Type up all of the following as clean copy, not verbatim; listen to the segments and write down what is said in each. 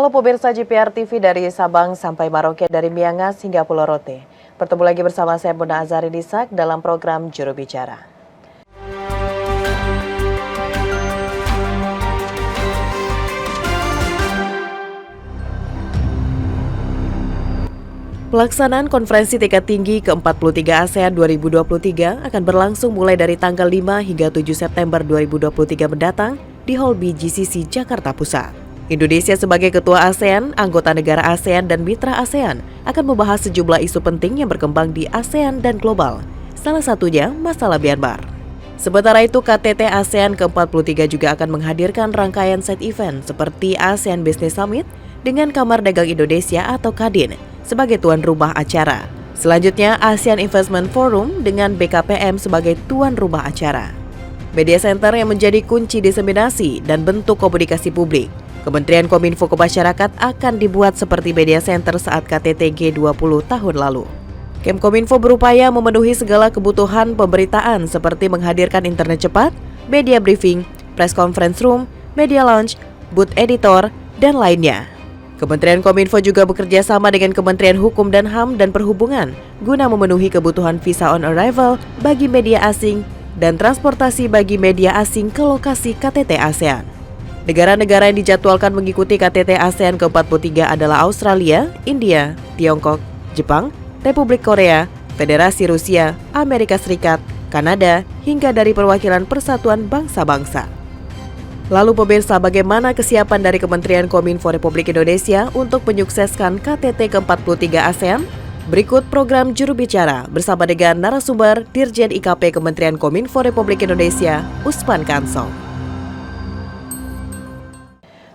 Halo pemirsa GPR TV dari Sabang sampai Merauke, dari Miangas hingga Pulau Rote. Bertemu lagi bersama saya Bunda Azari Disak dalam program Juru Bicara. Pelaksanaan konferensi tingkat tinggi ke-43 ASEAN 2023 akan berlangsung mulai dari tanggal 5 hingga 7 September 2023 mendatang di Hall B GCC Jakarta Pusat. Indonesia sebagai ketua ASEAN, anggota negara ASEAN dan mitra ASEAN akan membahas sejumlah isu penting yang berkembang di ASEAN dan global, salah satunya masalah Myanmar. Sementara itu, KTT ASEAN ke-43 juga akan menghadirkan rangkaian side event seperti ASEAN Business Summit dengan Kamar Dagang Indonesia atau KADIN sebagai tuan rumah acara. Selanjutnya, ASEAN Investment Forum dengan BKPM sebagai tuan rumah acara. Media Center yang menjadi kunci diseminasi dan bentuk komunikasi publik. Kementerian Kominfo ke masyarakat akan dibuat seperti media center saat KTT G20 tahun lalu. Kemkominfo berupaya memenuhi segala kebutuhan pemberitaan seperti menghadirkan internet cepat, media briefing, press conference room, media lounge, booth editor, dan lainnya. Kementerian Kominfo juga bekerja sama dengan Kementerian Hukum dan HAM dan Perhubungan guna memenuhi kebutuhan visa on arrival bagi media asing dan transportasi bagi media asing ke lokasi KTT ASEAN. Negara-negara yang dijadwalkan mengikuti KTT ASEAN ke-43 adalah Australia, India, Tiongkok, Jepang, Republik Korea, Federasi Rusia, Amerika Serikat, Kanada, hingga dari perwakilan Persatuan Bangsa-Bangsa. Lalu pemirsa, bagaimana kesiapan dari Kementerian Kominfo Republik Indonesia untuk menyukseskan KTT ke-43 ASEAN? Berikut program Juru Bicara bersama dengan narasumber Dirjen IKP Kementerian Kominfo Republik Indonesia, Usman Kansong.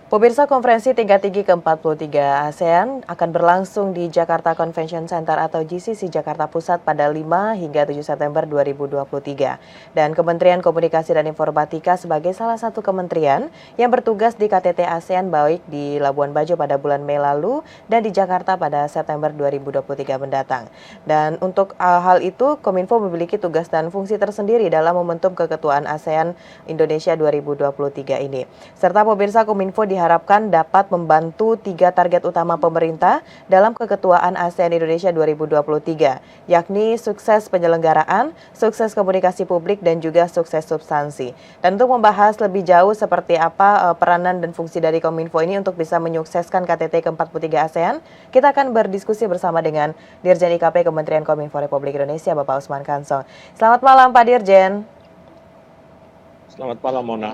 Pemirsa, konferensi tingkat tinggi ke-43 ASEAN akan berlangsung di Jakarta Convention Center atau GCC Jakarta Pusat pada 5 hingga 7 September 2023. Dan Kementerian Komunikasi dan Informatika sebagai salah satu kementerian yang bertugas di KTT ASEAN baik di Labuan Bajo pada bulan Mei lalu dan di Jakarta pada September 2023 mendatang. Dan untuk hal itu, Kominfo memiliki tugas dan fungsi tersendiri dalam momentum keketuaan ASEAN Indonesia 2023 ini. Serta pemirsa, Kominfo diharapkan dapat membantu 3 target utama pemerintah dalam keketuaan ASEAN Indonesia 2023, yakni sukses penyelenggaraan, sukses komunikasi publik, dan juga sukses substansi. Dan untuk membahas lebih jauh seperti apa peranan dan fungsi dari Kominfo ini untuk bisa menyukseskan KTT ke-43 ASEAN, kita akan berdiskusi bersama dengan Dirjen IKP Kementerian Kominfo Republik Indonesia, Bapak Usman Kansong. Selamat malam, Pak Dirjen. Selamat malam, Mona.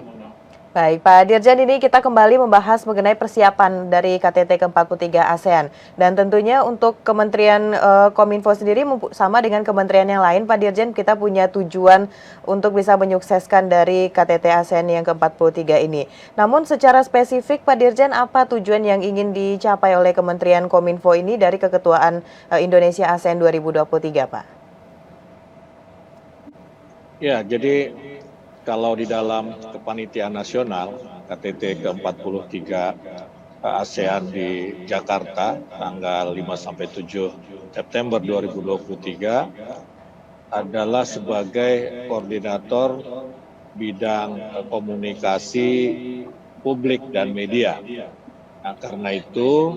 Baik, Pak Dirjen, ini kita kembali membahas mengenai persiapan dari KTT ke-43 ASEAN. Dan tentunya untuk Kementerian Kominfo sendiri sama dengan kementerian yang lain, Pak Dirjen, kita punya tujuan untuk bisa menyukseskan dari KTT ASEAN yang ke-43 ini. Namun secara spesifik, Pak Dirjen, apa tujuan yang ingin dicapai oleh Kementerian Kominfo ini dari keketuaan Indonesia ASEAN 2023, Pak? Ya, jadi kalau di dalam kepanitiaan nasional KTT ke-43 ASEAN di Jakarta tanggal 5-7 September 2023 adalah sebagai koordinator bidang komunikasi publik dan media. Nah, karena itu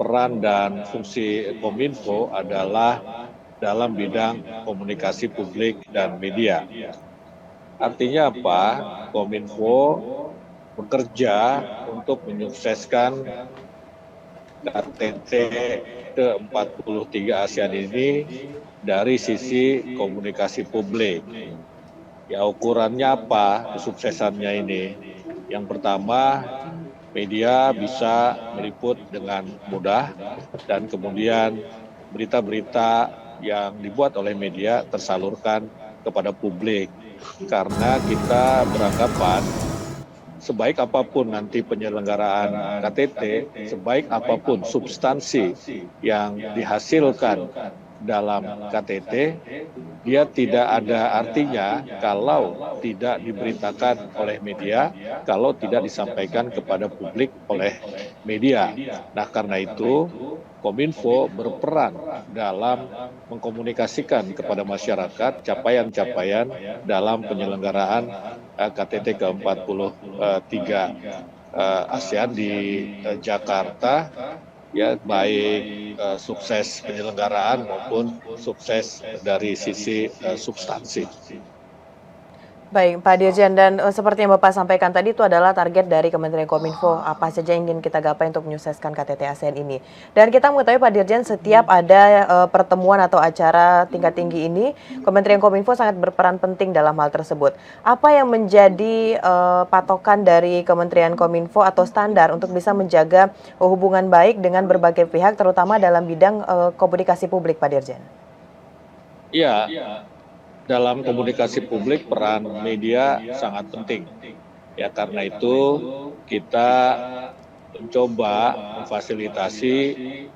peran dan fungsi Kominfo adalah dalam bidang komunikasi publik dan media. Artinya apa? Kominfo bekerja untuk menyukseskan KTT ke-43 ASEAN ini dari sisi komunikasi publik. Ya, ukurannya apa kesuksesannya ini? Yang pertama, media bisa meliput dengan mudah dan kemudian berita-berita yang dibuat oleh media tersalurkan kepada publik. Karena kita beranggapan sebaik apapun nanti penyelenggaraan KTT, sebaik apapun substansi yang dihasilkan dalam KTT, dia tidak ada artinya kalau tidak diberitakan oleh media, kalau tidak disampaikan kepada publik oleh media. Nah, karena itu Kominfo berperan dalam mengkomunikasikan kepada masyarakat capaian-capaian dalam penyelenggaraan KTT ke-43. ASEAN di Jakarta, ya baik sukses penyelenggaraan maupun sukses dari sisi substansi. Baik, Pak Dirjen, dan seperti yang Bapak sampaikan tadi itu adalah target dari Kementerian Kominfo, apa saja yang ingin kita gapai untuk menyukseskan KTT ASEAN ini. Dan kita mengetahui Pak Dirjen, setiap ada pertemuan atau acara tingkat tinggi ini, Kementerian Kominfo sangat berperan penting dalam hal tersebut. Apa yang menjadi patokan dari Kementerian Kominfo atau standar untuk bisa menjaga hubungan baik dengan berbagai pihak, terutama dalam bidang komunikasi publik, Pak Dirjen? Iya, dalam komunikasi publik peran media sangat penting. Ya, karena itu kita mencoba memfasilitasi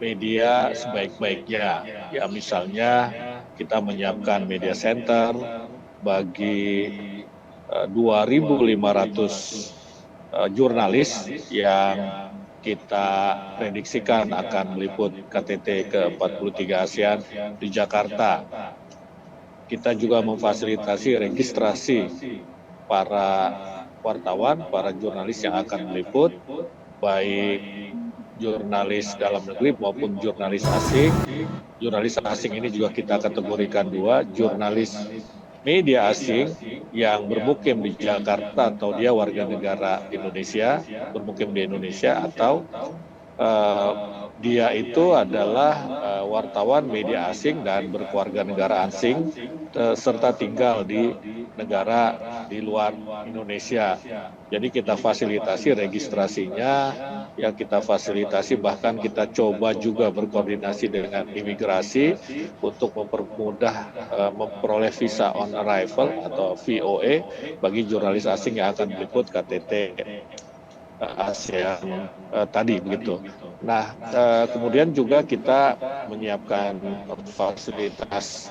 media sebaik-baiknya. Ya, misalnya kita menyiapkan media center bagi 2.500 jurnalis yang kita prediksikan akan meliput KTT ke-43 ASEAN di Jakarta. Kita juga memfasilitasi registrasi para wartawan, para jurnalis yang akan meliput, baik jurnalis dalam negeri maupun jurnalis asing. Jurnalis asing ini juga kita kategorikan dua, jurnalis media asing yang bermukim di Jakarta atau dia warga negara Indonesia, bermukim di Indonesia, atau dia itu adalah wartawan media asing dan berkeluarga negara asing serta tinggal di negara di luar Indonesia. Jadi kita fasilitasi registrasinya, ya kita fasilitasi, bahkan kita coba juga berkoordinasi dengan imigrasi untuk mempermudah memperoleh visa on arrival atau VOA bagi jurnalis asing yang akan meliput KTT ASEAN tadi begitu. Nah, kemudian juga kita menyiapkan fasilitas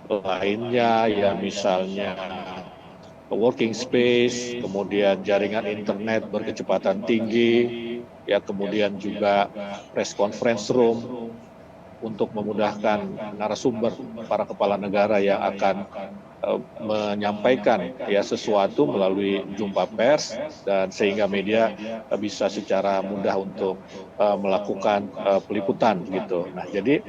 lainnya, ya misalnya working space, kemudian jaringan internet berkecepatan tinggi, ya kemudian juga press conference room untuk memudahkan narasumber para kepala negara yang akan menyampaikan ya sesuatu melalui jumpa pers, dan sehingga media bisa secara mudah untuk melakukan peliputan gitu. Nah, jadi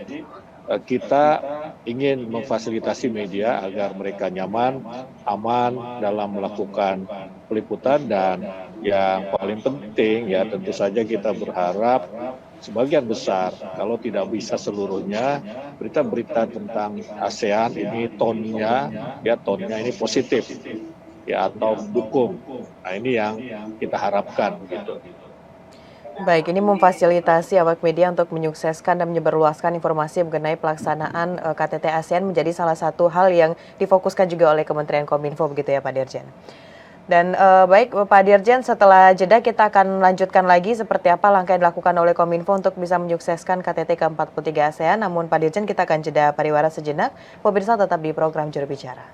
kita ingin memfasilitasi media agar mereka nyaman, aman dalam melakukan peliputan, dan yang paling penting ya tentu saja kita berharap sebagian besar, kalau tidak bisa seluruhnya, berita-berita tentang ASEAN ini tonnya ini positif, ya atau dukung. Nah, ini yang kita harapkan gitu. Baik, ini memfasilitasi awak media untuk menyukseskan dan menyebarluaskan informasi mengenai pelaksanaan KTT ASEAN menjadi salah satu hal yang difokuskan juga oleh Kementerian Kominfo, begitu ya Pak Dirjen. Dan baik Pak Dirjen, setelah jeda kita akan lanjutkan lagi seperti apa langkah yang dilakukan oleh Kominfo untuk bisa menyukseskan KTT ke-43 ASEAN. Namun Pak Dirjen, kita akan jeda pariwara sejenak. Pemirsa tetap di program Juru Bicara.